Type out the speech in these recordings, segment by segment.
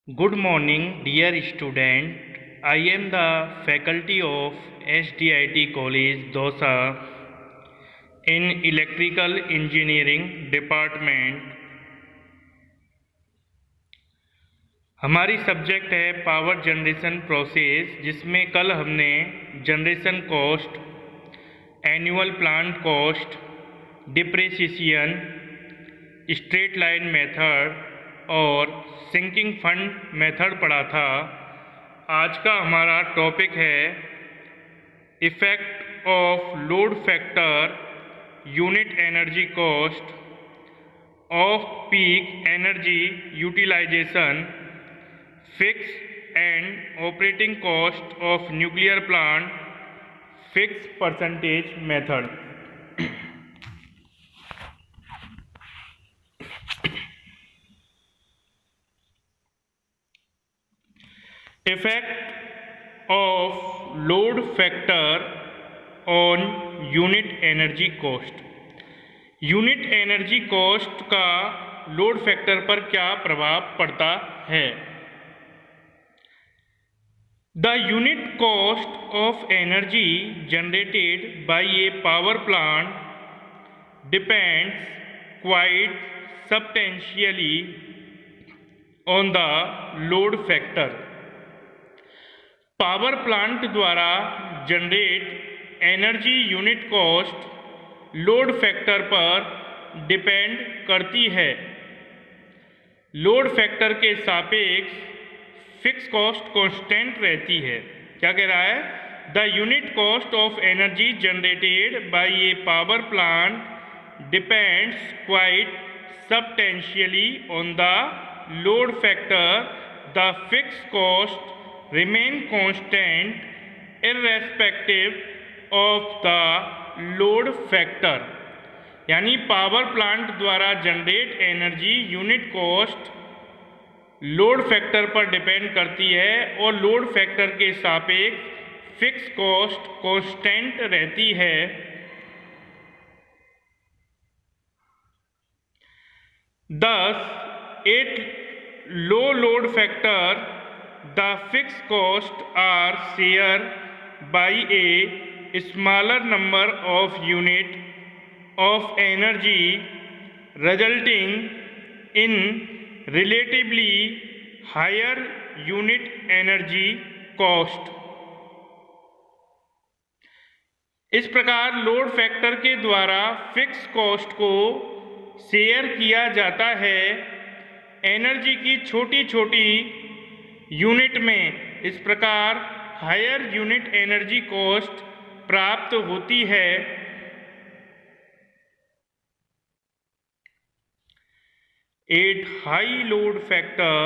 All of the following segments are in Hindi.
Good morning, dear student. I am the faculty of SDIT College, Dosa, in Electrical Engineering Department. हमारी सब्जेक्ट है पावर जनरेशन प्रोसेस, जिसमें कल हमने generation cost, annual plant cost, depreciation, straight line method और सिंकिंग फंड मेथड पढ़ा था। आज का हमारा टॉपिक है effect of load factor, unit energy cost, off peak energy utilization, fix and operating cost of nuclear plant, fix percentage method. Effect of load factor on unit energy cost. Unit energy cost का लोड फैक्टर पर क्या प्रभाव पड़ता है? The unit cost of energy generated by a power plant depends quite substantially on the load factor. Power plant द्वारा generate energy unit cost load factor पर डिपेंड करती है। लोड फैक्टर के सापेक्ष फिक्स कॉस्ट कांस्टेंट रहती है। क्या कह रहा है? The unit cost of energy generated by a power plant depends quite substantially on the load factor. The fix cost remain constant irrespective of the load factor। यानी पावर प्लांट द्वारा generate energy unit cost load factor पर डिपेंड करती है और लोड फैक्टर के सापेक्ष फिक्स कॉस्ट कांस्टेंट रहती है। Thus, at low load factor, the fixed costs are shared by a smaller number of units of energy, resulting in relatively higher unit energy cost। इस प्रकार लोड फैक्टर के द्वारा फिक्स कॉस्ट को शेयर किया जाता है एनर्जी की छोटी छोटी यूनिट में। इस प्रकार हायर यूनिट एनर्जी कॉस्ट प्राप्त होती है। At high load factor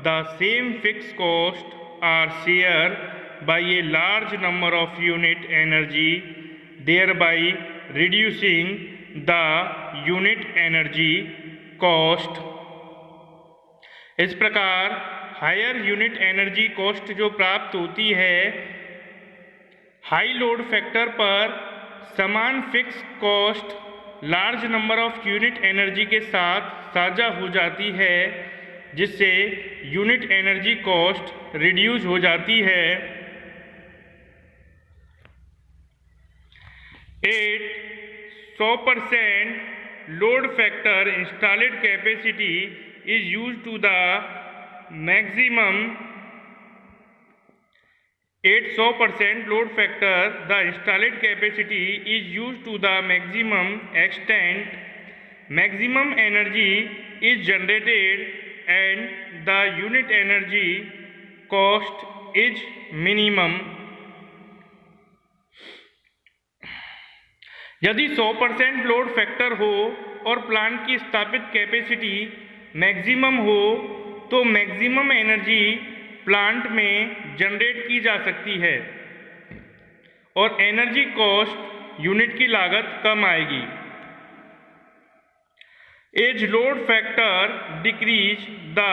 the same fix cost are share by a large number of unit energy, thereby reducing the unit energy cost. इस प्रकार हायर यूनिट एनर्जी कॉस्ट जो प्राप्त होती है हाई लोड फैक्टर पर समान fix cost large number of unit energy के साथ साझा हो जाती है, जिससे यूनिट एनर्जी कॉस्ट रिड्यूस हो जाती है। 100% load factor installed capacity is used to the maximum 100% load factor, the installed capacity is used to the maximum extent, maximum energy is generated and the unit energy cost is minimum। यदि 100% लोड फैक्टर हो और प्लांट की स्थापित कैपेसिटी मैक्सिमम हो तो मैक्सिमम एनर्जी प्लांट में जनरेट की जा सकती है और एनर्जी कॉस्ट यूनिट की लागत कम आएगी। As load factor decrease the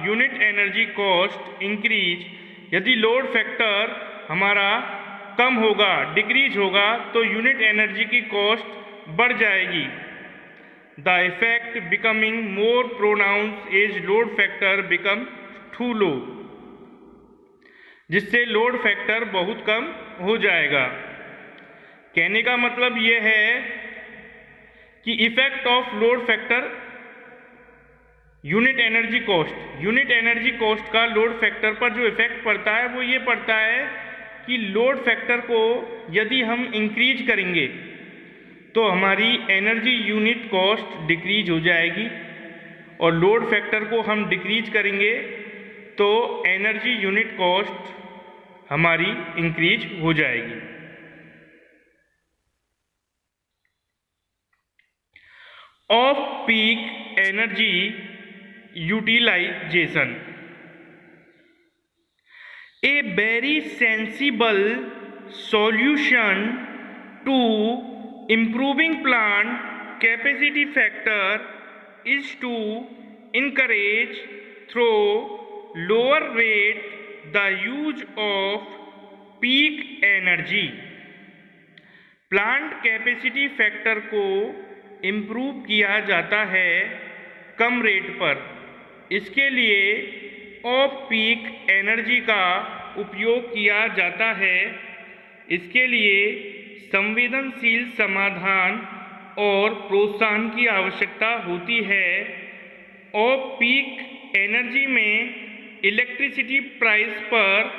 unit energy cost increase. यदि लोड फैक्टर हमारा कम होगा, डिक्रीज होगा, तो यूनिट एनर्जी की कॉस्ट बढ़ जाएगी। The effect becoming more pronounced as load factor become too low, जिससे लोड फैक्टर बहुत कम हो जाएगा। कहने का मतलब ये है कि effect of load factor unit energy cost का लोड फैक्टर पर जो इफेक्ट पड़ता है वो ये पड़ता है कि लोड फैक्टर को यदि हम इंक्रीज करेंगे तो हमारी एनर्जी यूनिट कॉस्ट डिक्रीज हो जाएगी, और लोड फैक्टर को हम डिक्रीज करेंगे तो एनर्जी यूनिट कॉस्ट हमारी इंक्रीज हो जाएगी। Off peak energy utilization, a very sensible solution to improving plant capacity factor is to encourage through lower rate the use of peak energy। Plant capacity factor को इम्प्रूव किया जाता है कम रेट पर। इसके लिए ऑफ पीक एनर्जी का उपयोग किया जाता है। इसके लिए संवेदनशील समाधान और प्रोत्साहन की आवश्यकता होती है। ऑफ पीक एनर्जी में इलेक्ट्रिसिटी प्राइस पर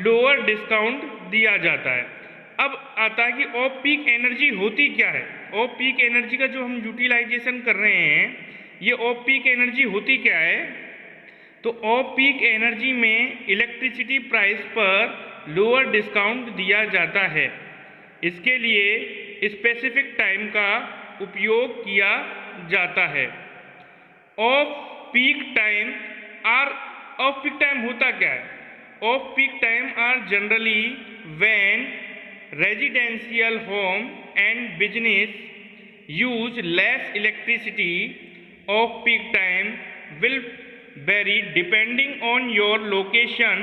लोअर डिस्काउंट दिया जाता है। अब आता है कि ऑफ पीक एनर्जी होती क्या है। ऑफ पीक एनर्जी का जो हम यूटिलाइजेशन कर रहे हैं, ये ऑफ पीक एनर्जी होती क्या है। तो ऑफ पीक एनर्जी में इलेक्ट्रिसिटी प्राइस पर लोअर डिस्काउंट दिया जाता है। इसके लिए स्पेसिफिक टाइम का उपयोग किया जाता है। ऑफ पीक टाइम होता क्या है। Off peak time are generally when residential home and business use less electricity. Off peak time will vary depending on your location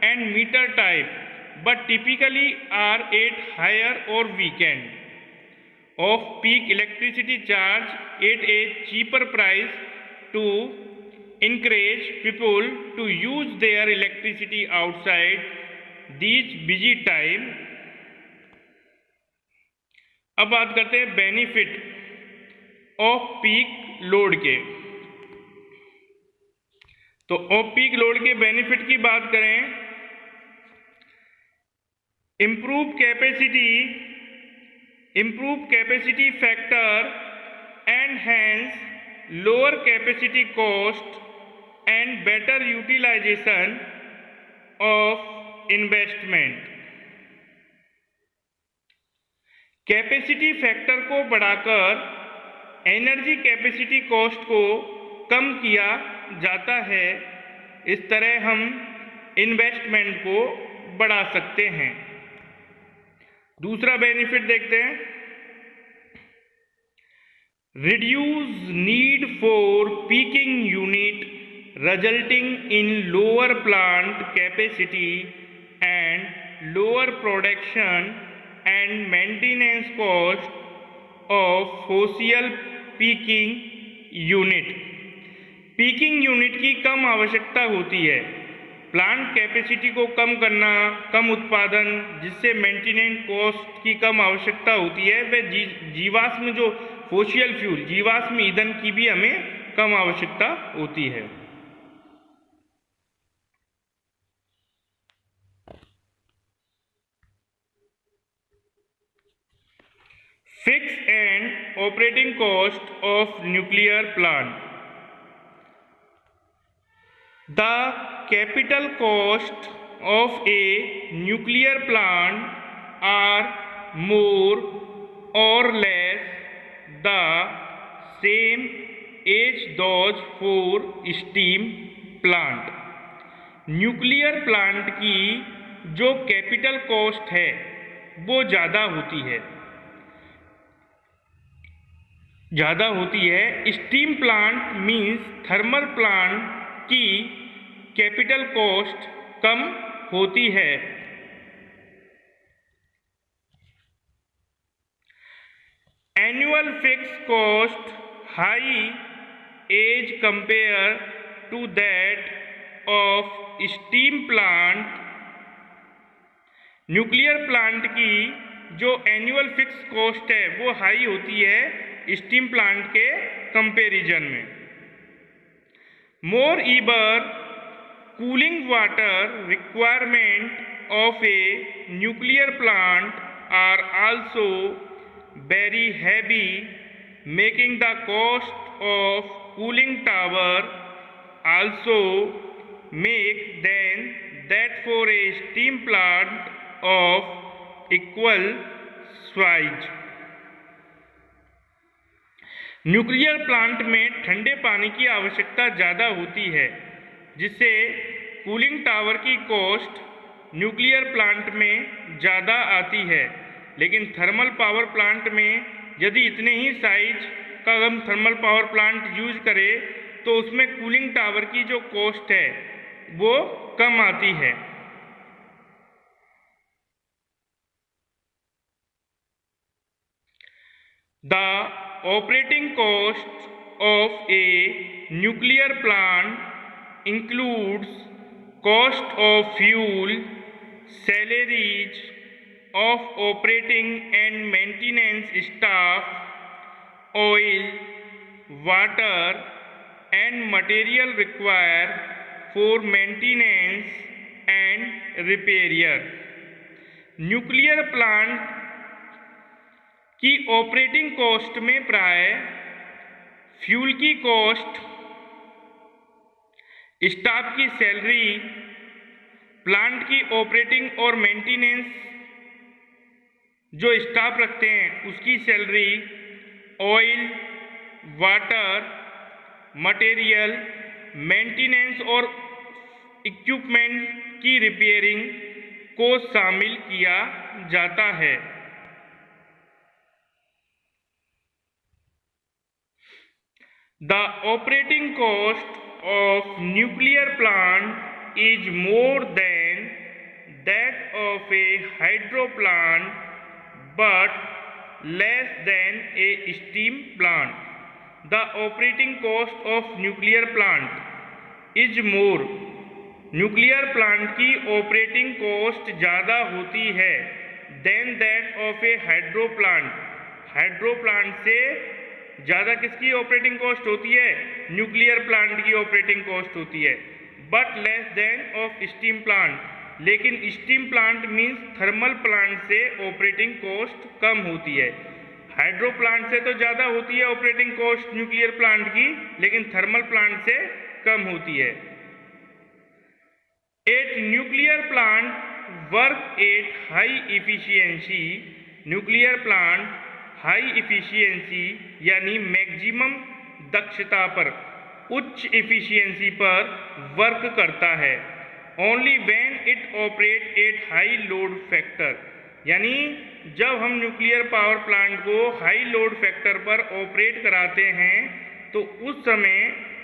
and meter type, but typically are at higher or weekend. Off-peak electricity charge at a cheaper price to encourage people to use their electricity outside these busy time। अब बात करते हैं बेनिफिट ऑफ पीक लोड के। तो ऑफ पीक लोड के बेनिफिट की बात करें, improve capacity factor and hence lower capacity cost and better utilization of investment. Capacity factor को बढ़ाकर एनर्जी कैपेसिटी कॉस्ट को कम किया जाता है। इस तरह हम इन्वेस्टमेंट को बढ़ा सकते हैं। दूसरा बेनिफिट देखते हैं, reduce need for peaking unit resulting in lower plant capacity and lower production and maintenance cost of fossil peaking unit. Peaking unit की कम आवश्यकता होती है। प्लांट कैपेसिटी को कम करना, कम उत्पादन, जिससे मेंटेनेंस कॉस्ट की कम आवश्यकता होती है, वह जीवाश्म जो फोसियल फ्यूल जीवाश्म ईंधन की भी हमें कम आवश्यकता होती है। Fix and operating cost of nuclear plant. The capital cost of a nuclear plant are more or less the same as those for steam plant। Nuclear plant की जो कैपिटल कॉस्ट है वो ज़्यादा होती है। Steam plant means thermal plant की कैपिटल कॉस्ट कम होती है। Annual fix cost high as compare to that of steam plant, nuclear plant की जो एनुअल फिक्स कॉस्ट है वो हाई होती है स्टीम प्लांट के कंपैरिजन में। Moreover cooling water requirement of a nuclear plant are also very heavy, making the cost of cooling tower also make than that for a steam plant of equal size। Nuclear plant में ठंडे पानी की आवश्यकता ज़्यादा होती है, जिससे कूलिंग टावर की कॉस्ट न्यूक्लियर प्लांट में ज़्यादा आती है। लेकिन थर्मल पावर प्लांट में यदि इतने ही साइज का हम थर्मल पावर प्लांट यूज करें तो उसमें कूलिंग टावर की जो कॉस्ट है वो कम आती है। The operating cost of a nuclear plant includes cost of fuel, salaries of operating and maintenance staff, oil, water and material required for maintenance and repair। Nuclear plant की ऑपरेटिंग कॉस्ट में प्राय फ्यूल की कॉस्ट, स्टाफ की सैलरी, प्लांट की ऑपरेटिंग और मेंटेनेंस जो स्टाफ रखते हैं उसकी salary, oil, water, material, maintenance और इक्विपमेंट की रिपेयरिंग को शामिल किया जाता है। The operating cost of nuclear plant is more than that of a hydro plant but less than a steam plant। The operating cost of nuclear plant is more। Nuclear plant की ऑपरेटिंग कॉस्ट ज़्यादा होती है than that of a hydro plant. Hydro plant से ज़्यादा किसकी ऑपरेटिंग कॉस्ट होती है? न्यूक्लियर प्लांट की ऑपरेटिंग कॉस्ट होती है, but less than of steam plant. लेकिन steam plant means thermal plant से ऑपरेटिंग कॉस्ट कम होती है। हाइड्रो प्लांट से तो ज़्यादा होती है ऑपरेटिंग कॉस्ट न्यूक्लियर प्लांट की, लेकिन थर्मल प्लांट से कम होती है। At nuclear plant work at high efficiency. Nuclear plant high efficiency यानी मैक्सिमम दक्षता पर, उच्च इफिशियंसी पर वर्क करता है। Only when it operate at high load factor, यानी जब हम न्यूक्लियर पावर प्लांट को हाई लोड फैक्टर पर ऑपरेट कराते हैं तो उस समय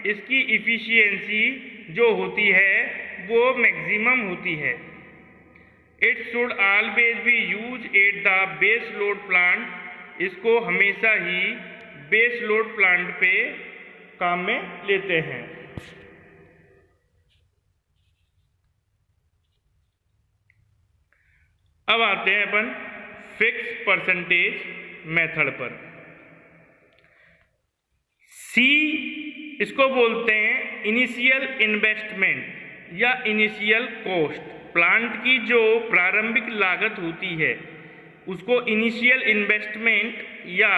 इसकी इफिशियंसी जो होती है वो मैक्सिमम होती है। It should always be use at the base load plant. इसको हमेशा ही बेस लोड प्लांट पे काम में लेते हैं। अब आते हैं अपन फिक्स परसेंटेज मेथड पर। सी इसको बोलते हैं इनिशियल इन्वेस्टमेंट या इनिशियल कॉस्ट। प्लांट की जो प्रारंभिक लागत होती है उसको इनिशियल इन्वेस्टमेंट या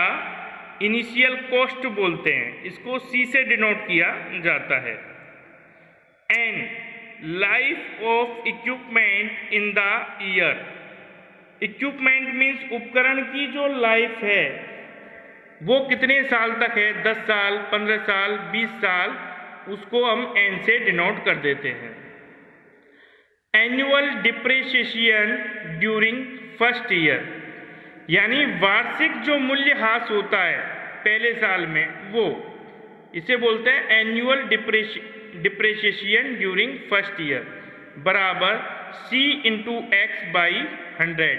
इनिशियल कॉस्ट बोलते हैं। इसको सी से डिनोट किया जाता है। N life of equipment in the year. Equipment means उपकरण की जो लाइफ है वो कितने साल तक है, 10 साल, 15 साल, 20 साल, उसको हम एन से डिनोट कर देते हैं। Annual depreciation during first year, यानी वार्षिक जो मूल्यह्रास होता है पहले साल में वो, इसे बोलते हैं annual depreciation during first year, बराबर C इंटू एक्स बाई 100,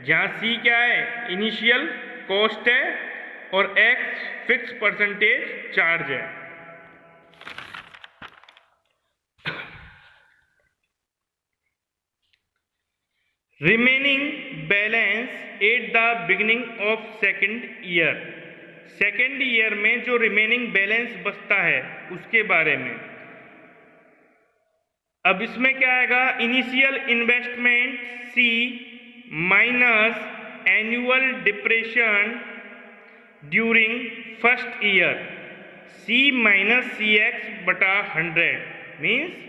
जहाँ C क्या है? इनिशियल कॉस्ट है और X फिक्स परसेंटेज चार्ज है। Remaining balance at the beginning of second year. Second year में जो रिमेनिंग बैलेंस बचता है उसके बारे में। अब इसमें क्या आएगा, initial investment C minus annual depression during first year, C minus C X बटा 100 means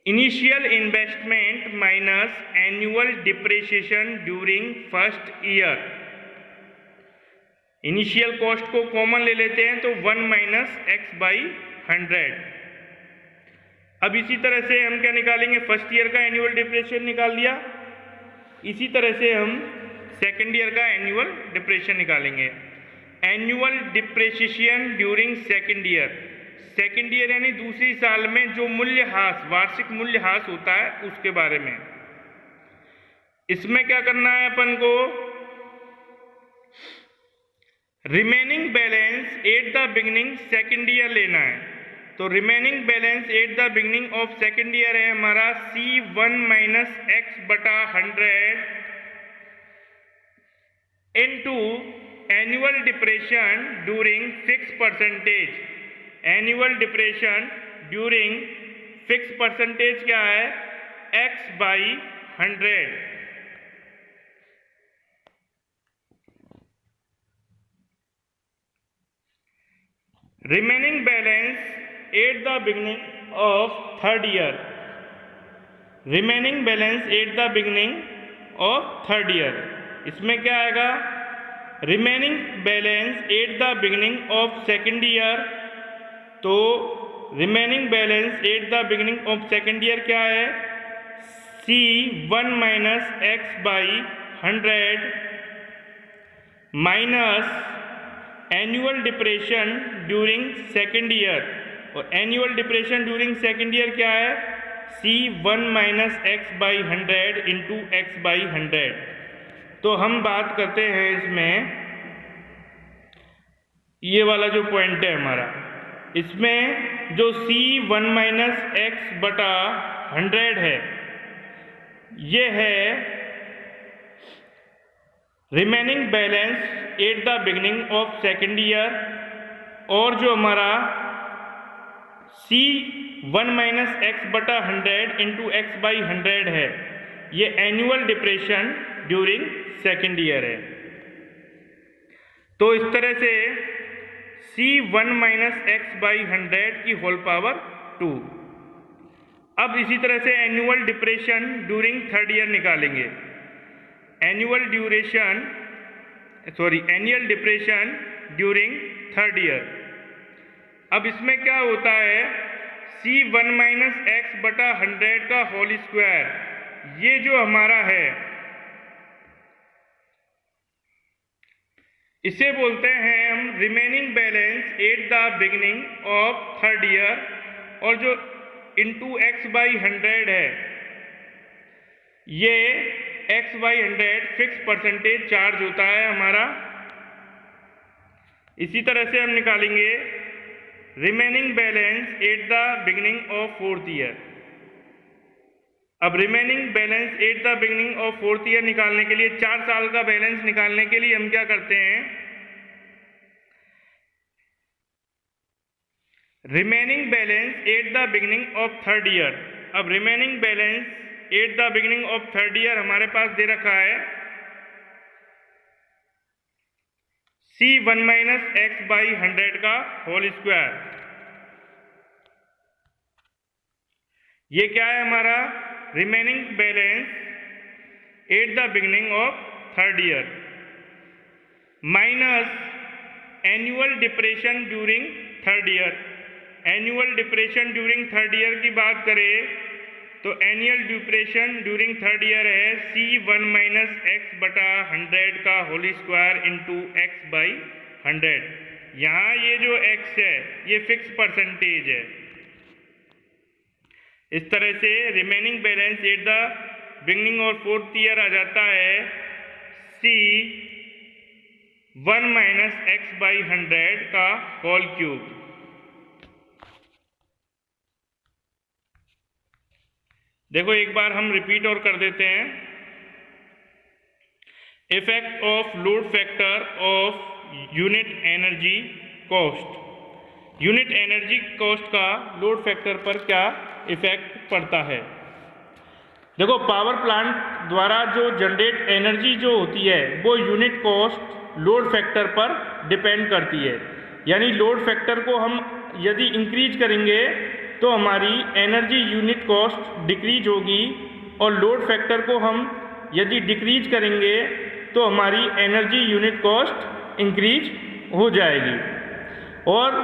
initial investment minus annual depreciation during first year. Initial cost को कॉमन ले लेते हैं तो 1 माइनस एक्स बाई 100। अब इसी तरह से हम क्या निकालेंगे, फर्स्ट ईयर का एनुअल डिप्रिसिएशन निकाल दिया, इसी तरह से हम सेकेंड ईयर का एनुअल डिप्रिसिएशन निकालेंगे। Annual depreciation during second year, second year यानी दूसरी साल में जो मूल्यह्रास, वार्षिक मूल्यह्रास होता है उसके बारे में। इसमें क्या करना है अपन को, remaining balance at the beginning second year लेना है। तो remaining balance at the beginning of second year है हमारा C1 माइनस एक्स बटा 100 into annual depression during fix percentage. Annual depression during fix percentage क्या है, x by 100। Remaining balance at the beginning of third year, remaining balance at the beginning of third year. इसमें क्या आएगा, remaining balance at the beginning of second year. तो remaining balance at the beginning of second year क्या है, C1 minus X by 100 minus annual depression during second year. और annual depression during second year क्या है, C1 minus X by 100 into x by 100। तो हम बात करते हैं इसमें, ये वाला जो पॉइंट है हमारा, इसमें जो C1 माइनस एक्स बटा 100 है, ये है remaining balance at the beginning of second year. और जो हमारा C1 माइनस एक्स बटा 100 इंटू एक्स बाई 100 है, ये annual depression during second year है। तो इस तरह से C1 माइनस एक्स बाई 100 की होल पावर 2। अब इसी तरह से annual depression during third year निकालेंगे। Annual depression during third year. अब इसमें क्या होता है, C1 माइनस एक्स बटा 100 का होल स्क्वायर, ये जो हमारा है इसे बोलते हैं हम remaining balance at the beginning of third year. और जो इंटू एक्स बाई 100 है, ये X by 100 fix percentage charge होता है हमारा। इसी तरह से हम निकालेंगे remaining balance at the beginning of fourth year. अब remaining balance at the beginning of fourth year निकालने के लिए, 4 साल का बैलेंस निकालने के लिए हम क्या करते हैं, remaining balance at the beginning of third year. अब remaining balance at the beginning of third year हमारे पास दे रखा है C1 माइनस एक्स बाई 100 का होल स्क्वायर। ये क्या है हमारा, remaining balance at the beginning of third year minus annual depression during third year. Annual depression during third year की बात करें तो annual depression during third year है C1 माइनस एक्स बटा 100 का whole square into x by 100। यहाँ ये जो x है ये फिक्स परसेंटेज है। इस तरह से remaining balance at the beginning और फोर्थ ईयर आ जाता है C1 माइनस एक्स बाई 100 का होल क्यूब। देखो एक बार हम रिपीट और कर देते हैं। Effect of load factor of unit energy cost. Unit energy cost का लोड फैक्टर पर क्या इफेक्ट पड़ता है? देखो, पावर प्लांट द्वारा जो जनरेट एनर्जी जो होती है वो यूनिट कॉस्ट लोड फैक्टर पर डिपेंड करती है। यानी लोड फैक्टर को हम यदि इंक्रीज करेंगे तो हमारी एनर्जी यूनिट कॉस्ट डिक्रीज होगी, और लोड फैक्टर को हम यदि डिक्रीज करेंगे तो हमारी एनर्जी यूनिट कॉस्ट इंक्रीज हो जाएगी। और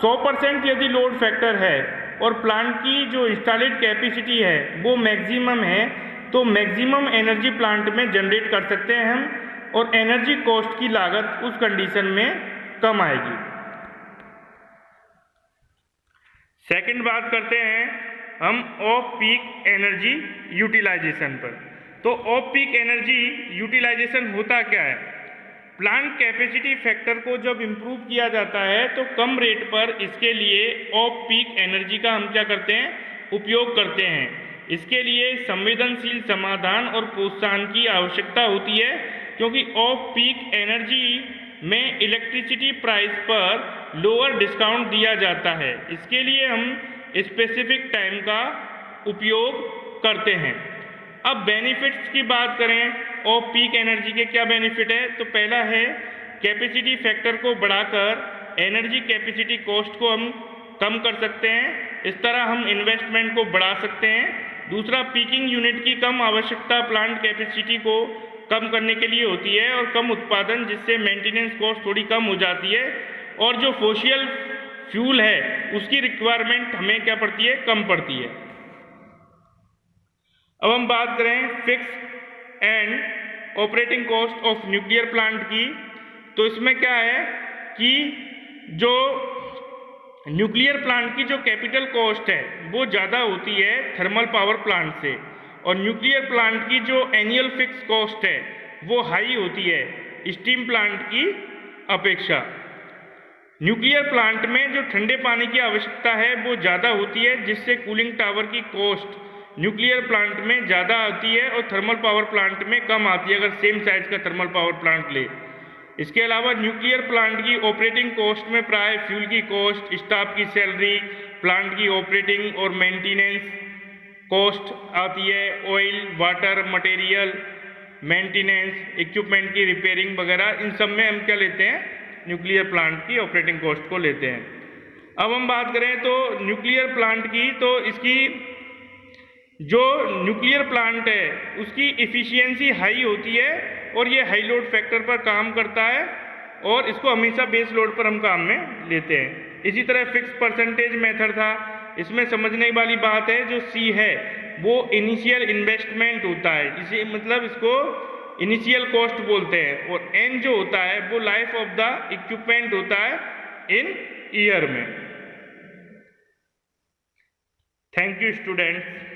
100% यदि लोड फैक्टर है और प्लांट की जो इंस्टॉलेड कैपेसिटी है वो मैक्सिमम है, तो मैक्सिमम एनर्जी प्लांट में जनरेट कर सकते हैं हम, और एनर्जी कॉस्ट की लागत उस कंडीशन में कम आएगी। सेकंड बात करते हैं हम ऑफ पीक एनर्जी यूटिलाइजेशन पर। तो ऑफ पीक एनर्जी यूटिलाइजेशन होता क्या है? प्लांट कैपेसिटी फैक्टर को जब इम्प्रूव किया जाता है तो कम रेट पर इसके लिए ऑफ पीक एनर्जी का हम क्या करते हैं? उपयोग करते हैं। इसके लिए संवेदनशील समाधान और प्रोत्साहन की आवश्यकता होती है, क्योंकि ऑफ पीक एनर्जी में इलेक्ट्रिसिटी प्राइस पर लोअर डिस्काउंट दिया जाता है। इसके लिए हम स्पेसिफिक टाइम का उपयोग करते हैं। अब बेनिफिट्स की बात करें, ऑफ पीक एनर्जी के क्या बेनिफिट है? तो पहला है कैपेसिटी फैक्टर को बढ़ाकर एनर्जी कैपेसिटी कॉस्ट को हम कम कर सकते हैं। इस तरह हम इन्वेस्टमेंट को बढ़ा सकते हैं। दूसरा, पीकिंग यूनिट की कम आवश्यकता प्लांट कैपेसिटी को कम करने के लिए होती है, और कम उत्पादन जिससे मेंटेनेंस कॉस्ट थोड़ी कम हो जाती है, और जो फोसियल फ्यूल है उसकी रिक्वायरमेंट हमें क्या पड़ती है? कम पड़ती है। अब हम बात करें fix and operating cost of nuclear plant की। तो इसमें क्या है कि जो न्यूक्लियर प्लांट की जो कैपिटल कॉस्ट है वो ज़्यादा होती है थर्मल पावर प्लांट से, और न्यूक्लियर प्लांट की जो एनुअल फिक्स कॉस्ट है वो हाई होती है स्टीम प्लांट की अपेक्षा। न्यूक्लियर प्लांट में जो ठंडे पानी की आवश्यकता है वो ज़्यादा होती है, जिससे कूलिंग टावर की कॉस्ट न्यूक्लियर प्लांट में ज़्यादा आती है और थर्मल पावर प्लांट में कम आती है अगर सेम साइज का थर्मल पावर प्लांट ले। इसके अलावा न्यूक्लियर प्लांट की ऑपरेटिंग कॉस्ट में प्राय फ्यूल की कॉस्ट, स्टाफ की सैलरी, प्लांट की ऑपरेटिंग और मेंटेनेंस कॉस्ट आती है, oil, water, material, maintenance, equipment की रिपेयरिंग वगैरह, इन सब में हम क्या लेते हैं? न्यूक्लियर प्लांट की ऑपरेटिंग कॉस्ट को लेते हैं। अब हम बात करें तो न्यूक्लियर प्लांट की, तो इसकी जो न्यूक्लियर प्लांट है उसकी इफ़िशियंसी हाई होती है, और ये हाई लोड फैक्टर पर काम करता है, और इसको हमेशा बेस लोड पर हम काम में लेते हैं। इसी तरह फिक्स परसेंटेज मेथड था, इसमें समझने वाली बात है, जो सी है वो इनिशियल इन्वेस्टमेंट होता है, इसे मतलब इसको इनिशियल कॉस्ट बोलते हैं, और एन जो होता है वो लाइफ ऑफ द इक्विपमेंट होता है इन ईयर में। Thank you students.